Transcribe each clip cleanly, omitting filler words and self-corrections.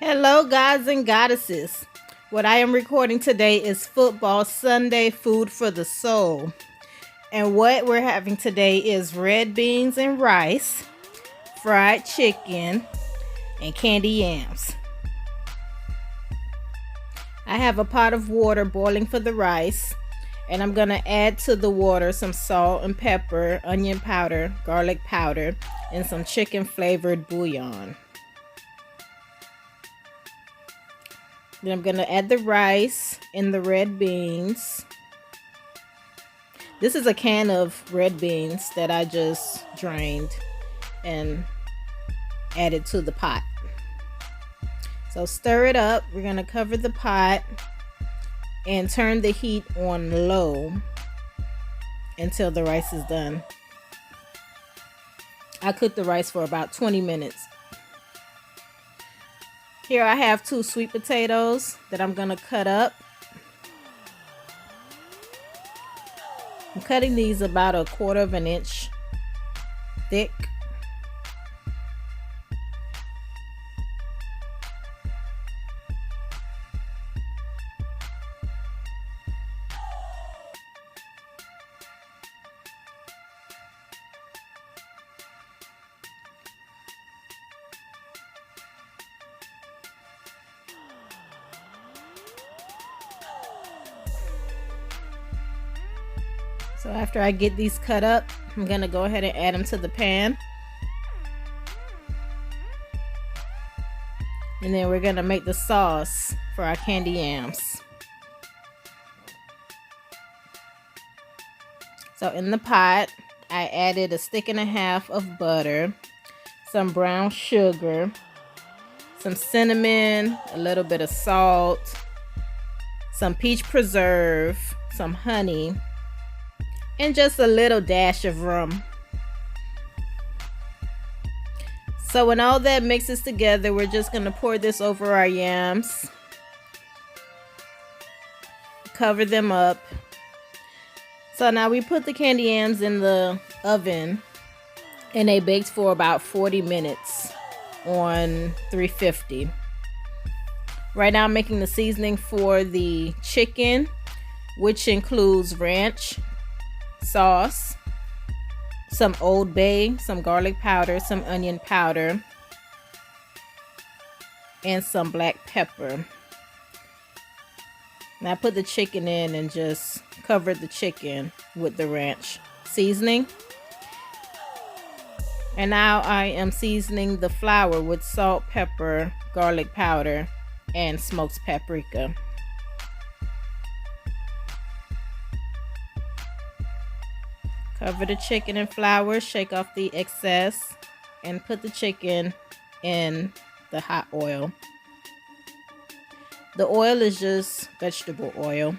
Hello, gods and goddesses. What I am recording today is Football Sunday Food for the Soul. And what we're having today is red beans and rice, fried chicken, and candy yams. I have a pot of water boiling for the rice, and I'm going to add to the water some salt and pepper, onion powder, garlic powder, and some chicken flavored bouillon. Then I'm going to add the rice and the red beans. This is a can of red beans that I just drained and added to the pot. So stir it up. We're going to cover the pot and turn the heat on low until the rice is done. I cooked the rice for about 20 minutes. Here I have 2 sweet potatoes that I'm going to cut up. I'm cutting these about 1/4 of an inch thick. So after I get these cut up, I'm going to go ahead and add them to the pan. And then we're going to make the sauce for our candy yams. So in the pot, I added 1.5 sticks of butter, some brown sugar, some cinnamon, a little bit of salt, some peach preserve, some honey, and just a little dash of rum. So when all that mixes together, we're just going to pour this over our yams. Cover them up. So now we put the candy yams in the oven and they baked for about 40 minutes on 350. Right now I'm making the seasoning for the chicken, which includes ranch sauce, some Old Bay, some garlic powder, some onion powder, and some black pepper. Now I put the chicken in and just covered the chicken with the ranch seasoning. And now I am seasoning the flour with salt, pepper, garlic powder, and smoked paprika. Cover the chicken in flour, shake off the excess, and put the chicken in the hot oil. The oil is just vegetable oil.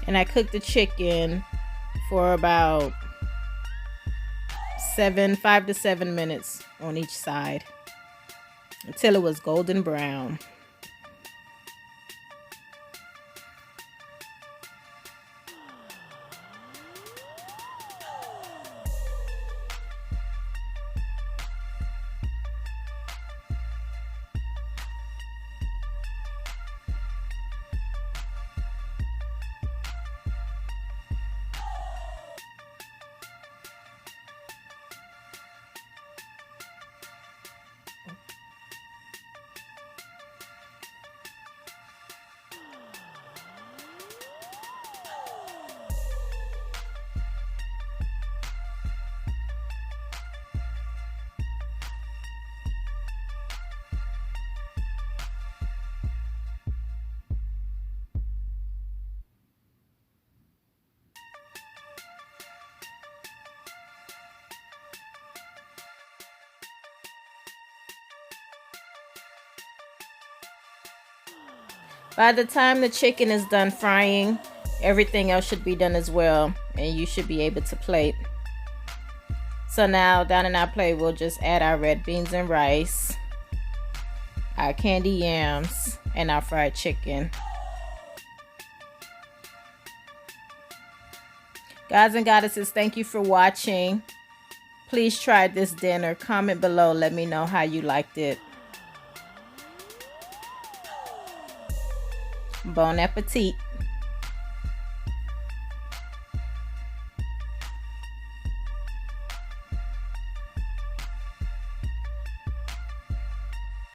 And I cooked the chicken for about 5 to 7 minutes on each side until it was golden brown. By the time the chicken is done frying, everything else should be done as well, and you should be able to plate. So now down in our plate, we'll just add our red beans and rice, our candy yams, and our fried chicken. Gods and goddesses, thank you for watching. Please try this dinner. Comment below. Let me know how you liked it. Bon appetit.